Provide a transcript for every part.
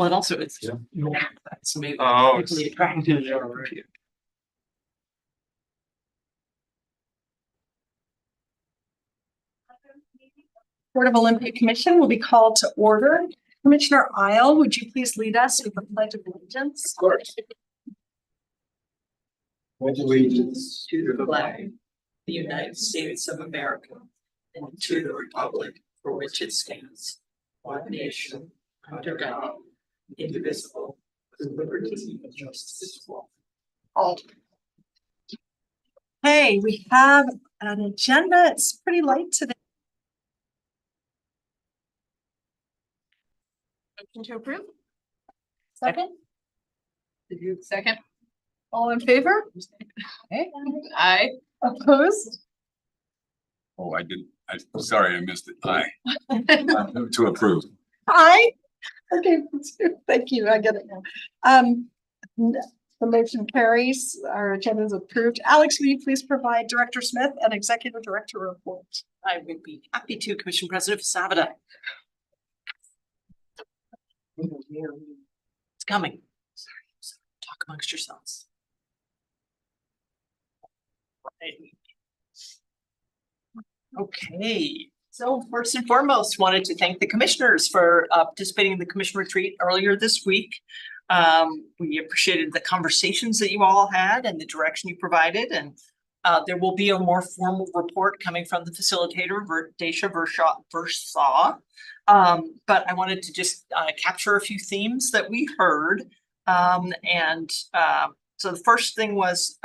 Well, and also it's Yeah. so maybe Oh, particularly it's- attractive. Yeah, right. Board of Olympic Commission will be called to order. Commissioner Isle, would you please lead us with the Pledge of Allegiance? Of course. Pledge allegiance To the flag, of the United States of America, and to the republic for which it stands, one nation, under God, indivisible, with liberty and justice for all. Hey, we have an agenda. It's pretty light today. Motion to approve? Second? Did you second? All in favor? Aye. Opposed? Oh, I didn't, sorry, I missed it. Aye. To approve. Aye. Okay, thank you. I get it now. The motion carries. Our agenda is approved. Alex, will you please provide Director Smith and Executive Director report? I would be happy to, Commission President Fasavada. It's coming. Sorry. Talk amongst yourselves. Okay, so first and foremost, wanted to thank the commissioners for participating in the commission retreat earlier this week. We appreciated the conversations that you all had and the direction you provided, and there will be a more formal report coming from the facilitator, Dacia Versaw. But I wanted to just capture a few themes that we heard. So the first thing was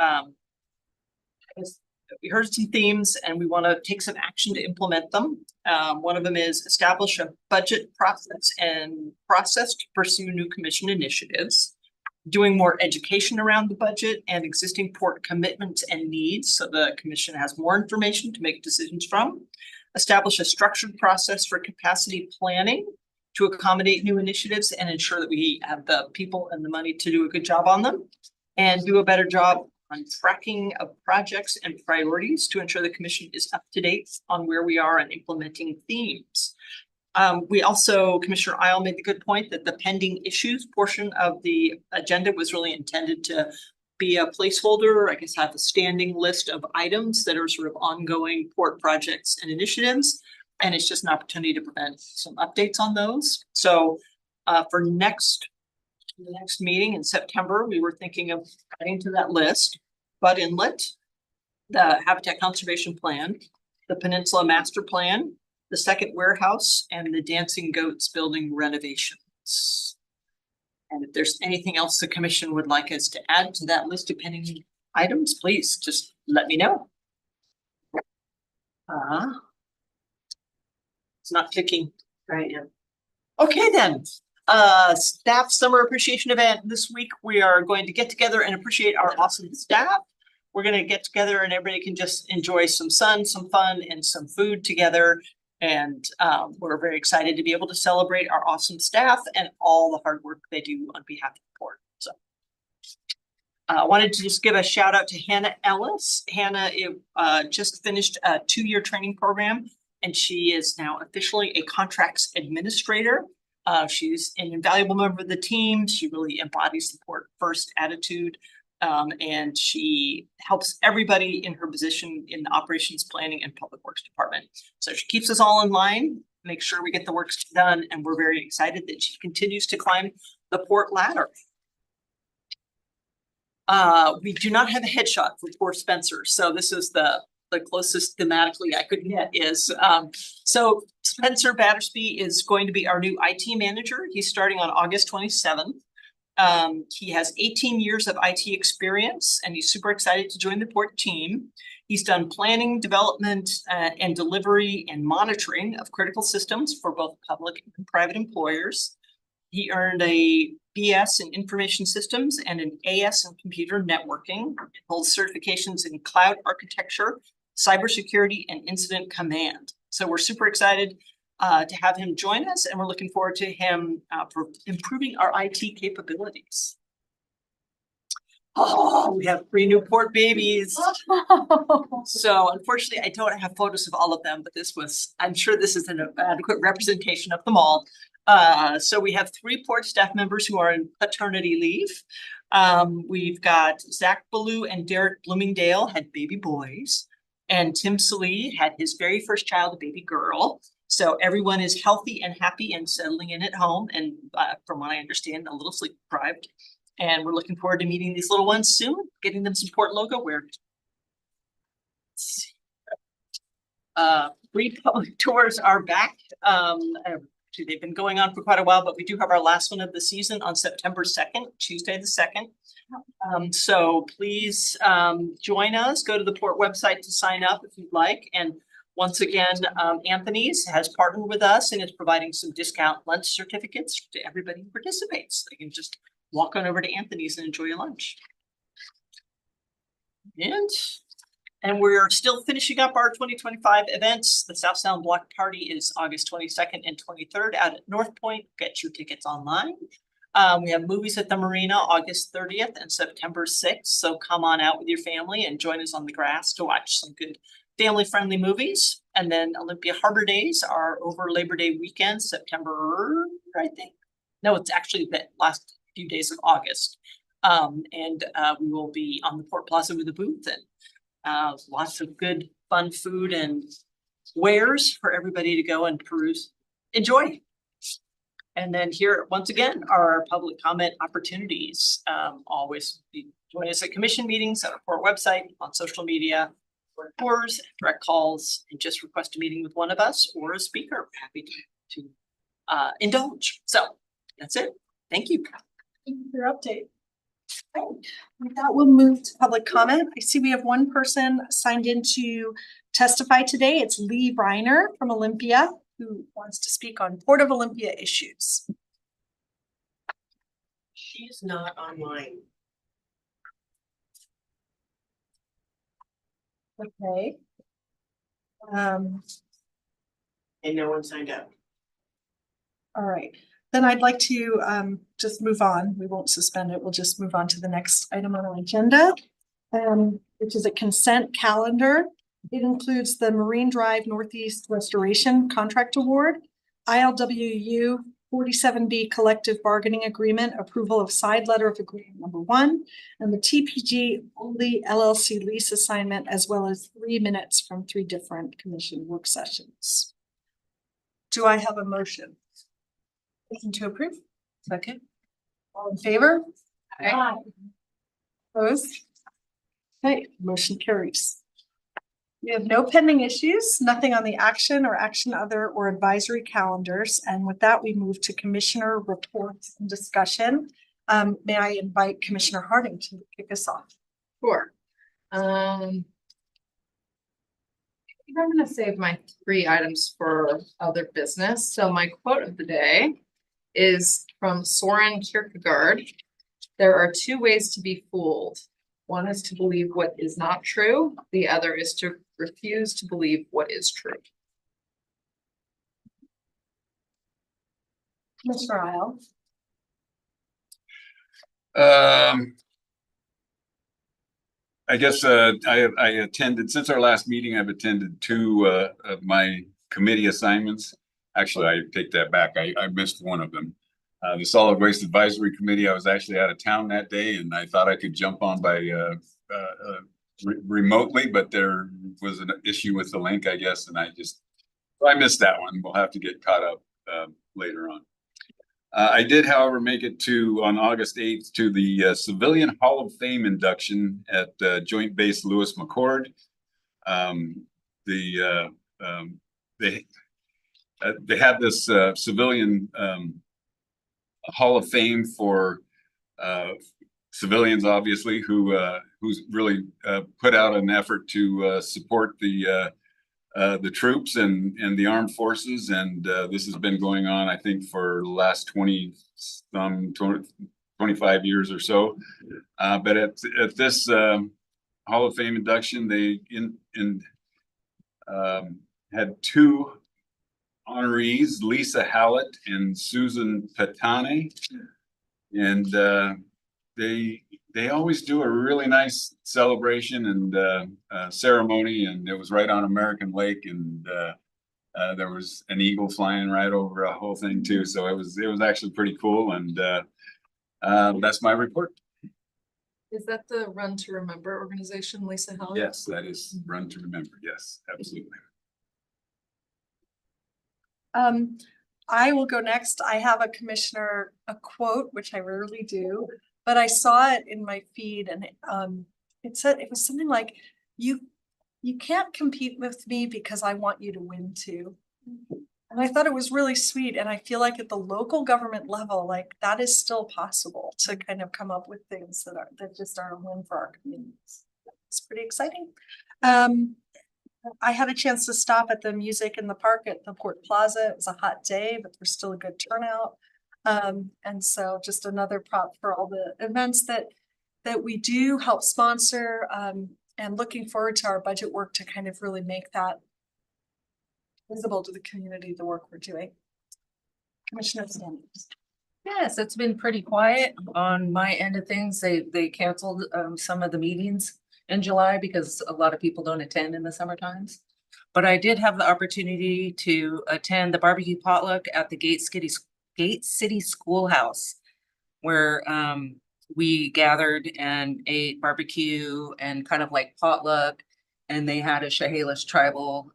we heard some themes and we want to take some action to implement them. One of them is establish a budget process to pursue new commission initiatives, doing more education around the budget and existing port commitments and needs so the commission has more information to make decisions from, establish a structured process for capacity planning to accommodate new initiatives and ensure that we have the people and the money to do a good job on them, and do a better job on tracking of projects and priorities to ensure the commission is up to date on where we are in implementing themes. We also, Commissioner Isle made the good point that the pending issues portion of the agenda was really intended to be a placeholder, I guess have a standing list of items that are sort of ongoing port projects and initiatives. And it's just an opportunity to prevent some updates on those. So for the next meeting in September, we were thinking of adding to that list Bud Inlet, the Habitat Conservation Plan, the Peninsula Master Plan, the second warehouse, and the Dancing Goats building renovations. And if there's anything else the commission would like us to add to that list of pending items, please just let me know. It's not ticking right now. Okay then. Staff summer appreciation event this week. We are going to get together and appreciate our awesome staff. We're going to get together and everybody can just enjoy some sun, some fun, and some food together. And we're very excited to be able to celebrate our awesome staff and all the hard work they do on behalf of the board. So I wanted to just give a shout out to Hannah Ellis. Hannah just finished a 2-year training program, and she is now officially a contracts administrator. She's an invaluable member of the team. She really embodies the port first attitude, and she helps everybody in her position in the operations planning and public works department. So she keeps us all in line, make sure we get the work done, and we're very excited that she continues to climb the port ladder. We do not have a headshot for poor Spencer, so this is the closest thematically I could get is, so Spencer Battersby is going to be our new IT manager. He's starting on August 27th. He has 18 years of IT experience and he's super excited to join the port team. He's done planning, development, and delivery and monitoring of critical systems for both public and private employers. He earned a BS in information systems and an AS in computer networking. He holds certifications in cloud architecture, cybersecurity, and incident command. So we're super excited to have him join us, and we're looking forward to him for improving our IT capabilities. Oh, we have 3 Newport babies. So unfortunately, I don't have photos of all of them, but I'm sure this is an adequate representation of them all. So we have 3 Port staff members who are in paternity leave. We've got Zach Ballou and Derek Bloomingdale had baby boys. And Tim Salee had his very first child, a baby girl. So everyone is healthy and happy and settling in at home, and from what I understand, a little sleep deprived. And we're looking forward to meeting these little ones soon, getting them some Port logo wear. Free public tours are back. Actually, they've been going on for quite a while, but we do have our last one of the season on September 2nd, Tuesday the 2nd. So please join us, go to the Port website to sign up if you'd like. And once again, Anthony's has partnered with us and is providing some discount lunch certificates to everybody who participates. They can just walk on over to Anthony's and enjoy your lunch. And we're still finishing up our 2025 events. The South Sound Block Party is August 22nd and 23rd out at North Point. Get your tickets online. We have movies at the Marina August 30th and September 6th. So come on out with your family and join us on the grass to watch some good family-friendly movies. And then Olympia Harbor Days are over Labor Day weekend, September, I think. No, it's actually the last few days of August. We will be on the Port Plaza with a booth and lots of good fun food and wares for everybody to go and peruse, enjoy. And then here, once again, are our public comment opportunities. Always join us at commission meetings at our Port website, on social media, or tours, direct calls, and just request a meeting with one of us or a speaker. We're happy to indulge. So that's it. Thank you. Thank you for your update. Right. With that, we'll move to public comment. I see we have one person signed in to testify today. It's Lee Reiner from Olympia, who wants to speak on Port of Olympia issues. She's not online. Okay. And no one signed up. All right. Then I'd like to just move on. We won't suspend it. We'll just move on to the next item on our agenda, which is a consent calendar. It includes the Marine Drive Northeast Restoration Contract Award, ILWU 47B Collective Bargaining Agreement, approval of side letter of agreement number 1, and the TPG only LLC lease assignment, as well as 3 minutes from 3 different commission work sessions. Do I have a motion? Motion to approve? Second. All in favor? Aye. Opposed? Okay, motion carries. We have no pending issues, nothing on the action or action other or advisory calendars. And with that, we move to commissioner reports and discussion. May I invite Commissioner Harding to kick us off? Sure. I'm gonna save my 3 items for other business. So my quote of the day is from Soren Kierkegaard. There are 2 ways to be fooled. One is to believe what is not true. The other is to refuse to believe what is true. Mr. Isle. I guess I attended, since our last meeting, I've attended 2 of my committee assignments. Actually, I take that back. I missed one of them. The Solid Waste Advisory Committee, I was actually out of town that day and I thought I could jump on by remotely, but there was an issue with the link, I guess, and I missed that one. We'll have to get caught up later on. I did, however, make it on August 8th to the Civilian Hall of Fame induction at Joint Base Lewis McChord. They have this civilian Hall of Fame for civilians, obviously, who's really put out an effort to support the troops and the armed forces, and this has been going on, I think, for the last 25 years or so. But at this Hall of Fame induction, they had 2 honorees, Lisa Hallett and Susan Patane, and they always do a really nice celebration and ceremony, and it was right on American Lake, and There was an eagle flying right over a whole thing too, so it was actually pretty cool, and that's my report. Is that the Run to Remember organization, Lisa Hall? Yes, that is Run to Remember. Yes, absolutely. I will go next. I have a quote, which I rarely do, but I saw it in my feed and it said, it was something like, you can't compete with me because I want you to win too. And I thought it was really sweet. And I feel like at the local government level, like that is still possible to kind of come up with things that just are a win for our communities. It's pretty exciting. I had a chance to stop at the music in the park at the Port Plaza. It was a hot day, but there's still a good turnout. And so just another prop for all the events that we do help sponsor, and looking forward to our budget work to kind of really make that visible to the community, the work we're doing. Commissioner Sanders. Yes, it's been pretty quiet on my end of things. They canceled some of the meetings in July because a lot of people don't attend in the summer times. But I did have the opportunity to attend the barbecue potluck at the Gate City Schoolhouse, where we gathered and ate barbecue and kind of like potluck. And they had a Chehalis tribal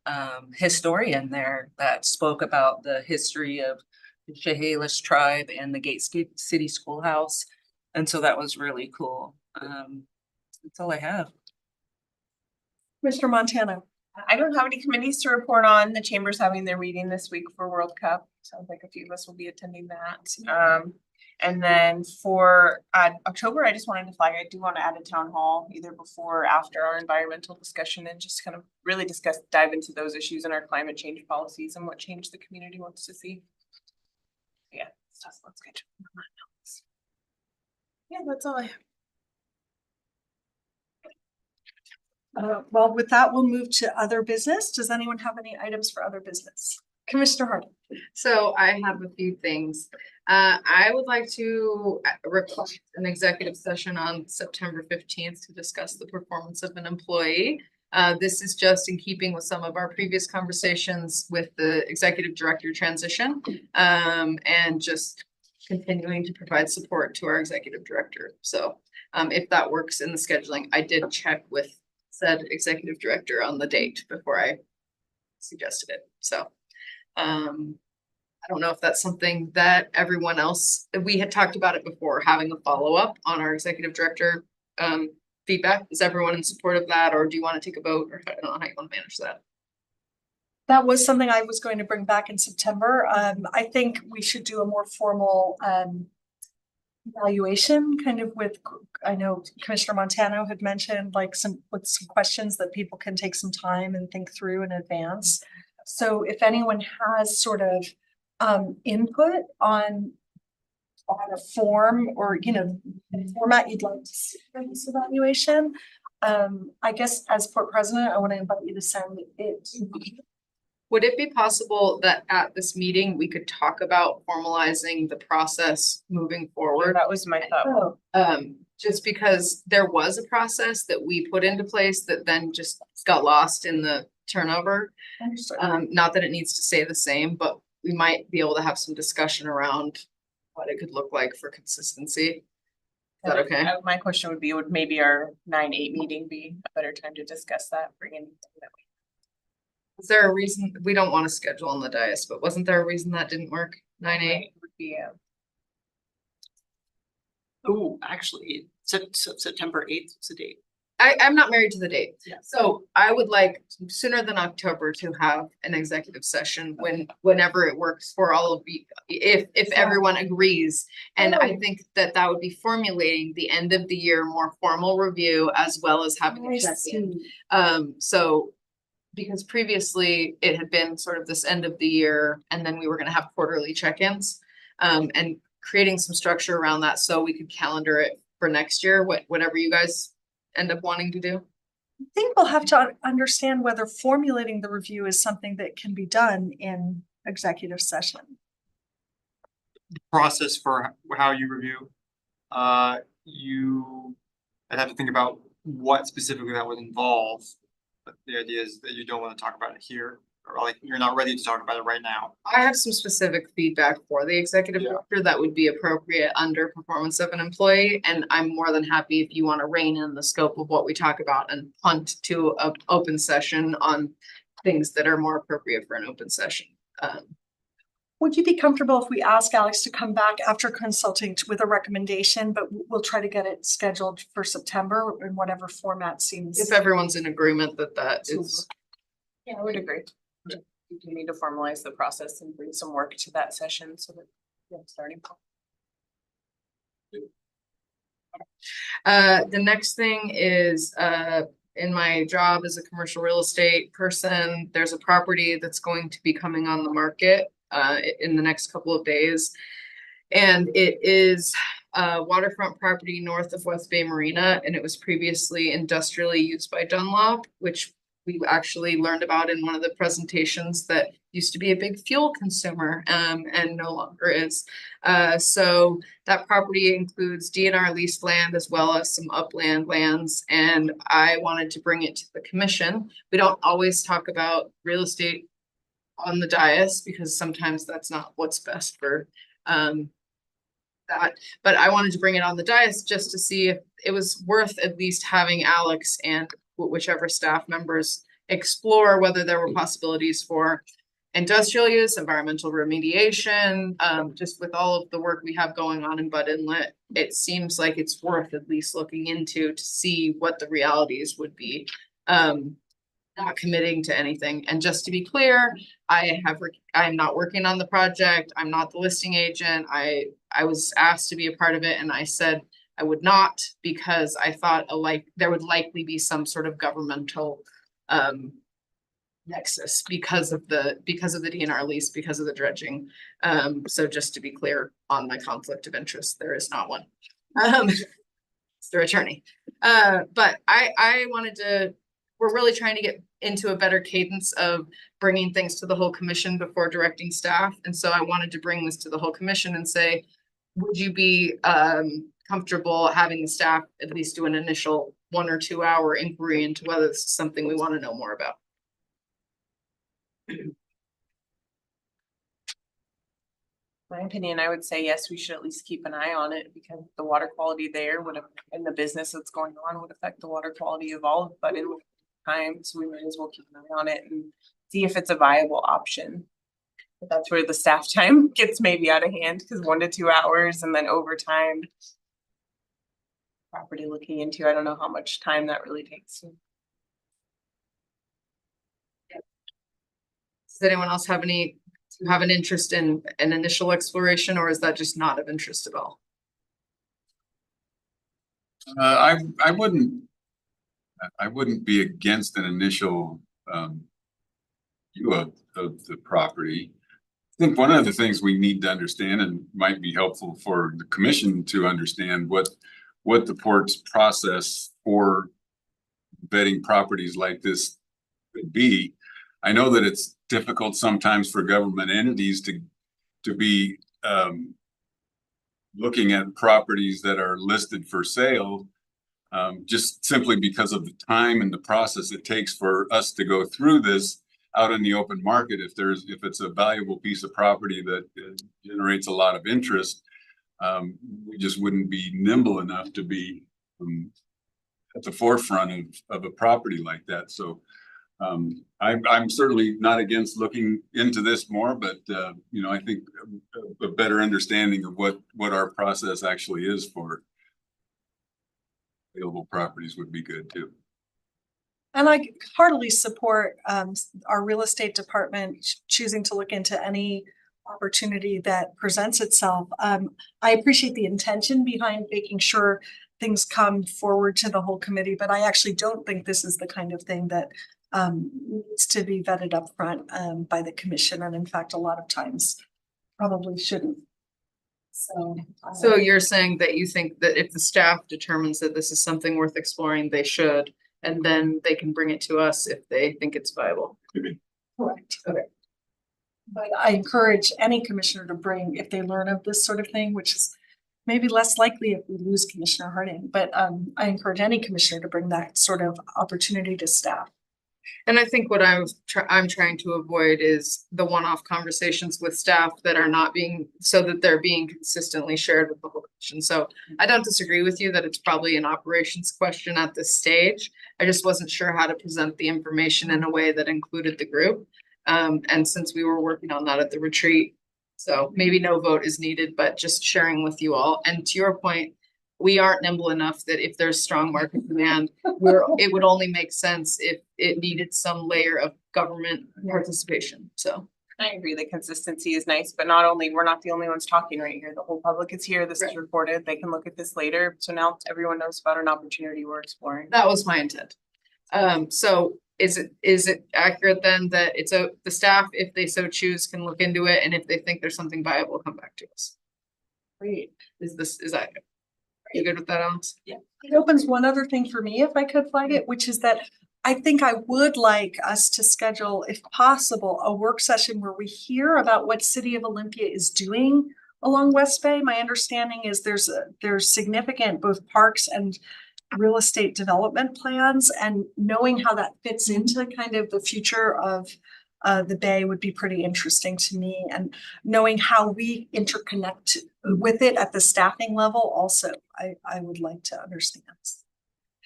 historian there that spoke about the history of the Chehalis tribe and the Gate City Schoolhouse. And so that was really cool. That's all I have. Mr. Montano. I don't have any committees to report on. The chamber's having their meeting this week for World Cup. Sounds like a few of us will be attending that. And then for October, I just wanted to flag, I do want to add a town hall either before or after our environmental discussion and just kind of really dive into those issues in our climate change policies and what change the community wants to see. Yeah, that's good. Yeah, that's all I have. Well, with that, we'll move to other business. Does anyone have any items for other business? Commissioner Harding. So I have a few things. I would like to request an executive session on September 15th to discuss the performance of an employee. This is just in keeping with some of our previous conversations with the executive director transition, and just continuing to provide support to our executive director. So if that works in the scheduling, I did check with said executive director on the date before I suggested it. So I don't know if that's something that everyone else, we had talked about it before, having a follow-up on our executive director feedback. Is everyone in support of that, or do you want to take a vote, or I don't know how you want to manage that? That was something I was going to bring back in September. I think we should do a more formal evaluation kind of with, I know Commissioner Montano had mentioned like some questions that people can take some time and think through in advance. So if anyone has sort of input on a form or, you know, format you'd like to see for this evaluation, I guess as Port President, I want to invite you to send it to me. Would it be possible that at this meeting, we could talk about formalizing the process moving forward? That was my thought. Oh, Just because there was a process that we put into place that then just got lost in the turnover. understood. Not that it needs to stay the same, but we might be able to have some discussion around what it could look like for consistency. Is that okay? My question would be, would maybe our 9/8 meeting be a better time to discuss that, bring anything that we. Is there a reason, we don't want to schedule on the dais, but wasn't there a reason that didn't work? 9/8? Would be Oh, actually, September 8th is the date. I'm not married to the date. Yeah. So I would like sooner than October to have an executive session whenever it works for all of you, if everyone agrees. And I think that would be formulating the end of the year more formal review as well as having I a check-in. see. So because previously it had been sort of this end of the year and then we were gonna have quarterly check-ins. And creating some structure around that so we could calendar it for next year, whatever you guys end up wanting to do. I think we'll have to understand whether formulating the review is something that can be done in executive session. Process for how you review. I'd have to think about what specifically that would involve. But the idea is that you don't want to talk about it here. Or like, you're not ready to talk about it right now? I have some specific feedback for the executive Yeah. director that would be appropriate under performance of an employee. And I'm more than happy if you want to rein in the scope of what we talk about and punt to a open session on things that are more appropriate for an open session. Would you be comfortable if we ask Alex to come back after consulting with a recommendation, but we'll try to get it scheduled for September in whatever format seems. If everyone's in agreement that that is, Yeah, I would agree. You do need to formalize the process and bring some work to that session so that we have a starting point. the next thing is, in my job as a commercial real estate person, there's a property that's going to be coming on the market, in the next couple of days. And it is a waterfront property north of West Bay Marina, and it was previously industrially used by Dunlop, which we actually learned about in one of the presentations, that used to be a big fuel consumer, and no longer is. So that property includes DNR leased land as well as some upland lands, and I wanted to bring it to the commission. We don't always talk about real estate on the dais because sometimes that's not what's best for that, but I wanted to bring it on the dais just to see if it was worth at least having Alex and whichever staff members explore whether there were possibilities for industrial use, environmental remediation, just with all of the work we have going on in Bud Inlet, it seems like it's worth at least looking into to see what the realities would be. Not committing to anything. And just to be clear, I'm not working on the project. I'm not the listing agent. I was asked to be a part of it and I said I would not, because I thought there would likely be some sort of governmental nexus because of the DNR lease, because of the dredging. So just to be clear on my conflict of interest, there is not one. It's their attorney. But I wanted to, we're really trying to get into a better cadence of bringing things to the whole commission before directing staff. And so I wanted to bring this to the whole commission and say, would you be comfortable having the staff at least do an initial 1 or 2 hour inquiry into whether this is something we want to know more about? My opinion, I would say yes, we should at least keep an eye on it because the water quality there would have, and the business that's going on would affect the water quality of all of Bud Inlet time. So we might as well keep an eye on it and see if it's a viable option. But that's where the staff time gets maybe out of hand, because 1 to 2 hours and then overtime. Property looking into, I don't know how much time that really takes. Does anyone else have an interest in an initial exploration, or is that just not of interest at all? I wouldn't be against an initial view of the property. I think one of the things we need to understand, and might be helpful for the commission to understand, what the port's process for vetting properties like this could be. I know that it's difficult sometimes for government entities to be looking at properties that are listed for sale, just simply because of the time and the process it takes for us to go through this out in the open market. If it's a valuable piece of property that generates a lot of interest, we just wouldn't be nimble enough to be at the forefront of a property like that. So I'm certainly not against looking into this more, but I think a better understanding of what our process actually is for available properties would be good too. And I heartily support our real estate department choosing to look into any opportunity that presents itself. I appreciate the intention behind making sure things come forward to the whole committee, but I actually don't think this is the kind of thing that needs to be vetted up front by the commission, and in fact, a lot of times probably shouldn't. So you're saying that you think that if the staff determines that this is something worth exploring, they should, and then they can bring it to us if they think it's viable? Correct. Okay. But I encourage any commissioner to bring, if they learn of this sort of thing, which is maybe less likely if we lose Commissioner Harding, but I encourage any commissioner to bring that sort of opportunity to staff. And I think what I'm trying to avoid is the one-off conversations with staff that are not being, so that they're being consistently shared with the whole commission. So I don't disagree with you that it's probably an operations question at this stage. I just wasn't sure how to present the information in a way that included the group. And since we were working on that at the retreat, so maybe no vote is needed, but just sharing with you all. And to your point, we aren't nimble enough that if there's strong market demand, it would only make sense if it needed some layer of government participation, so. I agree, the consistency is nice, but not only, we're not the only ones talking right here, the whole public is here, this is Right. recorded, they can look at this later, so now everyone knows about an opportunity we're exploring. That was my intent. So is it accurate then that the staff, if they so choose, can look into it, and if they think there's something viable, come back to us? Great. Is that, are you good with that, Alex? It opens one other thing for me, if I could flag it, which is that I think I would like us to schedule, if possible, a work session where we hear about what City of Olympia is doing along West Bay. My understanding is there's significant both parks and real estate development plans, and knowing how that fits into kind of the future of the Bay would be pretty interesting to me, and knowing how we interconnect with it at the staffing level also, I would like to understand.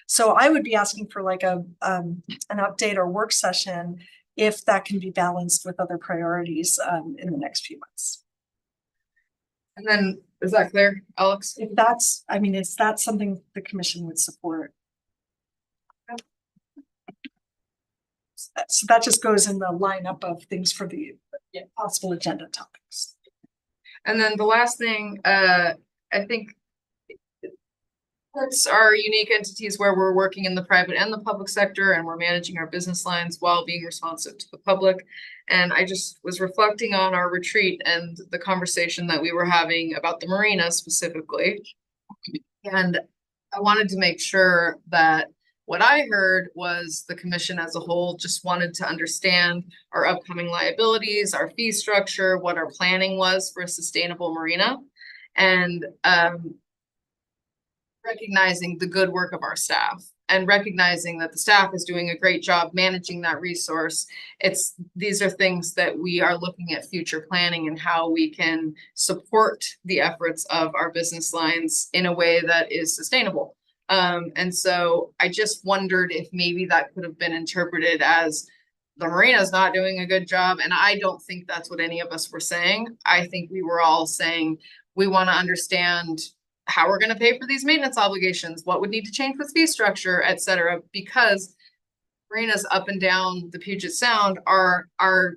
So I would be asking for like an update or work session if that can be balanced with other priorities in the next few months. And then, is that clear, Alex? If that's, I mean, is that something the commission would support? So that just goes in the lineup of things for the possible agenda topics. And then the last thing, I think parks are unique entities where we're working in the private and the public sector, and we're managing our business lines while being responsive to the public. And I just was reflecting on our retreat and the conversation that we were having about the marina specifically. And I wanted to make sure that what I heard was the commission as a whole just wanted to understand our upcoming liabilities, our fee structure, what our planning was for a sustainable marina, and recognizing the good work of our staff and recognizing that the staff is doing a great job managing that resource. These are things that we are looking at future planning and how we can support the efforts of our business lines in a way that is sustainable. And so I just wondered if maybe that could have been interpreted as the marina's not doing a good job. And I don't think that's what any of us were saying. I think we were all saying, we want to understand how we're going to pay for these maintenance obligations, what would need to change with fee structure, et cetera, because marinas up and down the Puget Sound are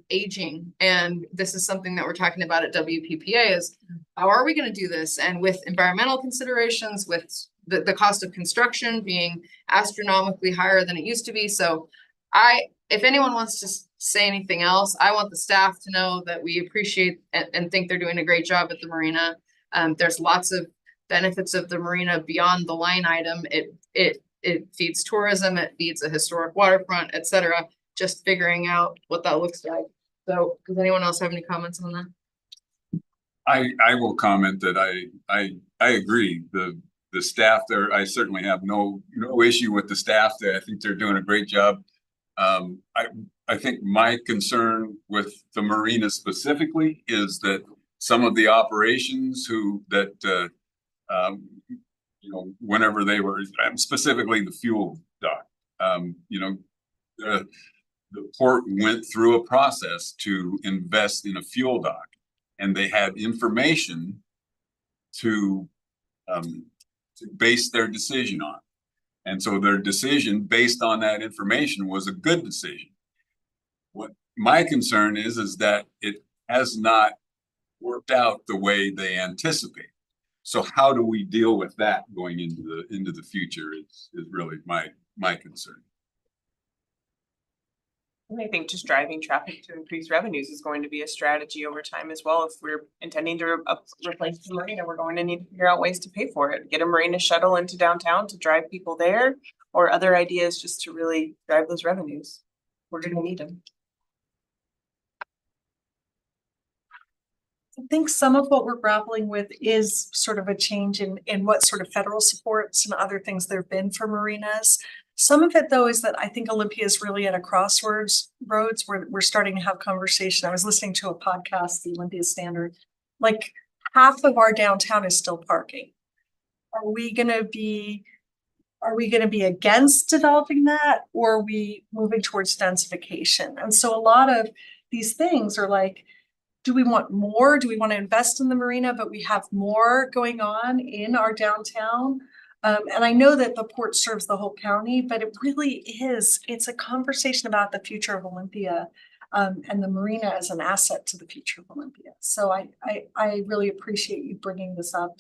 aging. And this is something that we're talking about at WPPA is how are we going to do this? And with environmental considerations, with the cost of construction being astronomically higher than it used to be. So if anyone wants to say anything else, I want the staff to know that we appreciate and think they're doing a great job at the marina. There's lots of benefits of the marina beyond the line item. It feeds tourism, it feeds a historic waterfront, et cetera. Just figuring out what that looks like. So does anyone else have any comments on that? I will comment that I agree. The staff there, I certainly have no issue with the staff there. I think they're doing a great job. I think my concern with the marina specifically is that some of the operations whenever they were, specifically the fuel dock, the port went through a process to invest in a fuel dock, and they had information to base their decision on. And so their decision based on that information was a good decision. What my concern is that it has not worked out the way they anticipate. So how do we deal with that going into the future is really my concern. I think just driving traffic to increase revenues is going to be a strategy over time as well. If we're intending to replace the marina, we're going to need to figure out ways to pay for it. Get a marina shuttle into downtown to drive people there, or other ideas just to really drive those revenues. We're gonna need them. I think some of what we're grappling with is sort of a change in what sort of federal supports and other things there have been for marinas. Some of it though is that I think Olympia is really at a roads where we're starting to have conversation. I was listening to a podcast, the Olympia Standard, like half of our downtown is still parking. Are we gonna be against developing that, or are we moving towards densification? And so a lot of these things are like, do we want more? Do we want to invest in the marina, but we have more going on in our downtown? And I know that the port serves the whole county, but it really is, it's a conversation about the future of Olympia. And the marina as an asset to the future of Olympia. So I really appreciate you bringing this up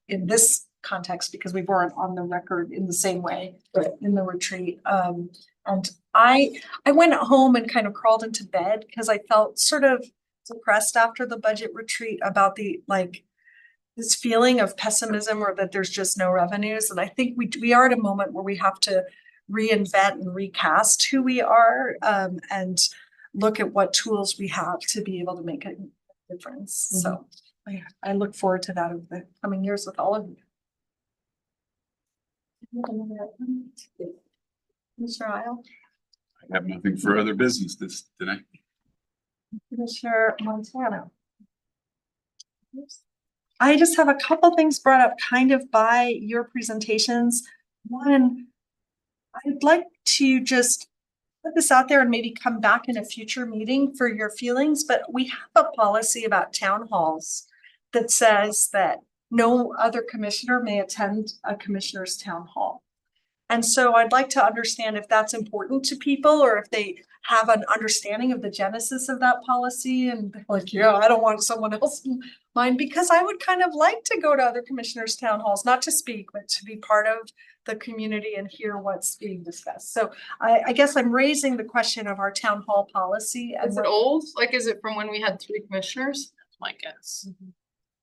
in this context, because we weren't on the record in the same way in the retreat. And I went home and kind of crawled into bed because I felt sort of depressed after the budget retreat about this feeling of pessimism, or that there's just no revenues. And I think we are at a moment where we have to reinvent and recast who we are, and look at what tools we have to be able to make a difference. So I look forward to that over the coming years with all of you. Mr. Isle, I have nothing for other business tonight. Commissioner Montano. I just have a couple things brought up kind of by your presentations. One, I'd like to just put this out there and maybe come back in a future meeting for your feelings, but we have a policy about town halls that says that no other commissioner may attend a commissioner's town hall. And so I'd like to understand if that's important to people, or if they have an understanding of the genesis of that policy and like, yeah, I don't want someone else in mine, because I would kind of like to go to other commissioners' town halls, not to speak, but to be part of the community and hear what's being discussed. So I guess I'm raising the question of our town hall policy. And Is it old? Like, is it from when we had 3 commissioners? That's my guess.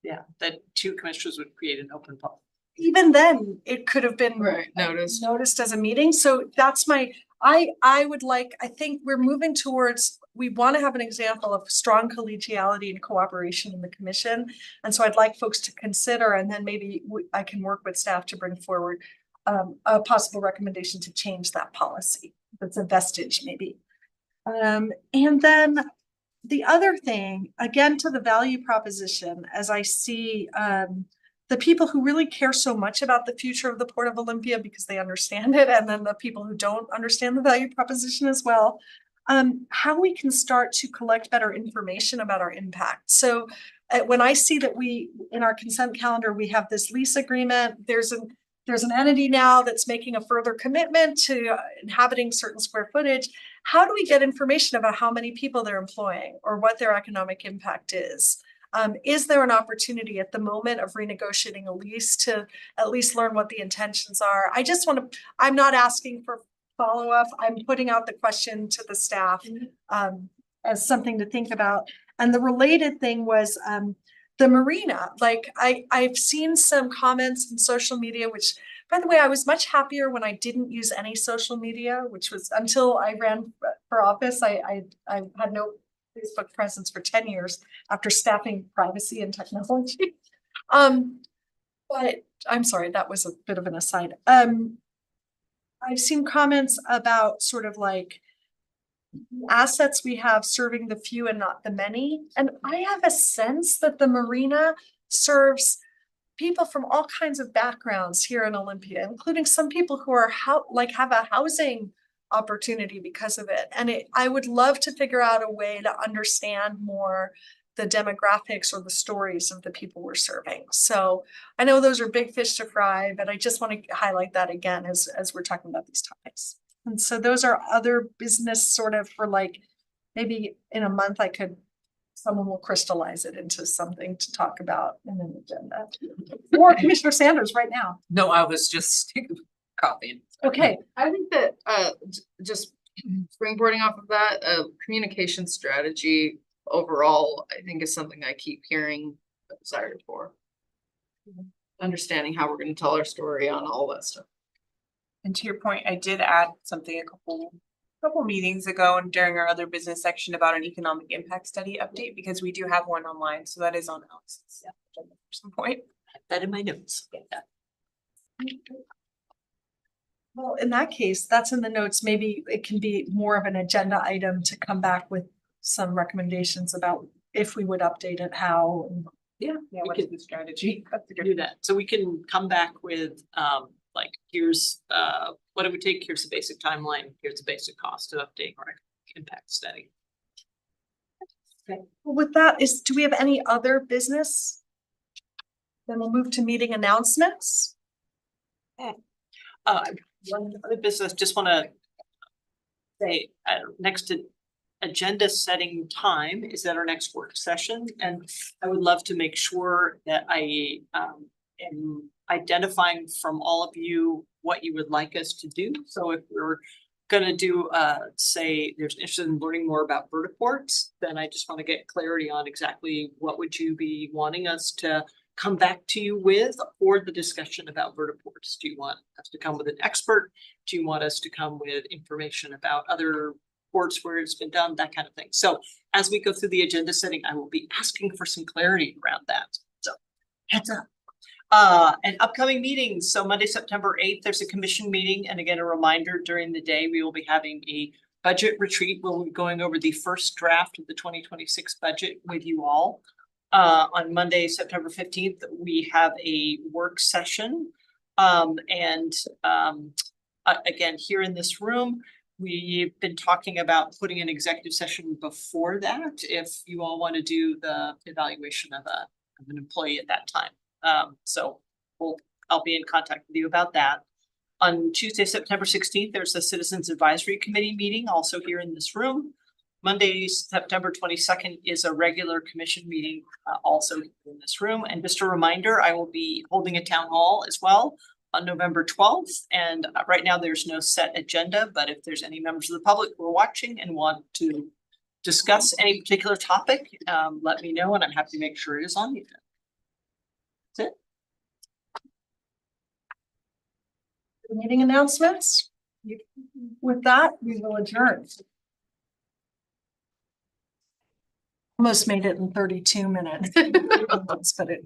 Yeah, that 2 commissioners would create an open public. even then, it could have been Noticed. as a meeting. So that's I would like, I think we're moving towards, we want to have an example of strong collegiality and cooperation in the commission. And so I'd like folks to consider, and then maybe I can work with staff to bring forward a possible recommendation to change that policy. That's a vestige maybe. And then the other thing, again, to the value proposition, as I see the people who really care so much about the future of the Port of Olympia because they understand it, and then the people who don't understand the value proposition as well, how we can start to collect better information about our impact. So when I see that in our consent calendar, we have this lease agreement, there's an entity now that's making a further commitment to inhabiting certain square footage. How do we get information about how many people they're employing or what their economic impact is? Is there an opportunity at the moment of renegotiating a lease to at least learn what the intentions are? I'm not asking for follow-up. I'm putting out the question to the staff as something to think about. And the related thing was the marina. Like I've seen some comments in social media, which, by the way, I was much happier when I didn't use any social media, which was until I ran for office. I had no Facebook presence for 10 years after staffing privacy and technology. But I'm sorry, that was a bit of an aside. I've seen comments about sort of like assets we have serving the few and not the many. And I have a sense that the marina serves people from all kinds of backgrounds here in Olympia, including some people who are have a housing opportunity because of it. And I would love to figure out a way to understand more the demographics or the stories of the people we're serving. So I know those are big fish to fry, but I just want to highlight that again as we're talking about these topics. And so those are other business sort of for like, maybe in a month someone will crystallize it into something to talk about in an agenda. Or Commissioner Sanders right now. No, I was just copying. Okay. I think that just springboarding off of that, communication strategy overall, I think is something I keep hearing a desire for. Understanding how we're going to tell our story on all that stuff. And to your point, I did add something a couple meetings ago and during our other business section about an economic impact study update, because we do have one online. So that is on Alex's agenda for some point. That in my notes. Well, in that case, that's in the notes. Maybe it can be more of an agenda item to come back with some recommendations about if we would update it, how. and- Yeah, Yeah, we what is could the strategy? That's a good. do that. So we can come back with, like, here's, what it would take, here's the basic timeline, here's the basic cost to update or impact study. With that do we have any other business? Then we'll move to meeting announcements. One other business, just wanna say, next to agenda setting time is at our next work session, and I would love to make sure that I am identifying from all of you what you would like us to do. So if we're gonna do, say, there's interested in learning more about vertiports, then I just wanna get clarity on exactly what would you be wanting us to come back to you with for the discussion about vertiports. Do you want us to come with an expert? Do you want us to come with information about other ports where it's been done, that kind of thing? So as we go through the agenda setting, I will be asking for some clarity around that. So heads up. And upcoming meetings. So Monday, September 8th, there's a commission meeting. And again, a reminder, during the day, we will be having a budget retreat. We'll be going over the first draft of the 2026 budget with you all. On Monday, September 15th, we have a work session. Again, here in this room, we've been talking about putting an executive session before that, if you all want to do the evaluation of an employee at that time. So I'll be in contact with you about that. On Tuesday, September 16th, there's a Citizens Advisory Committee meeting, also here in this room. Monday, September 22nd is a regular commission meeting, also in this room. And just a reminder, I will be holding a town hall as well on November 12th. And right now there's no set agenda, but if there's any members of the public who are watching and want to discuss any particular topic, let me know and I'm happy to make sure it is on the agenda. That's it. Meeting announcements? With that, we will adjourn. Almost made it in 32 minutes. But it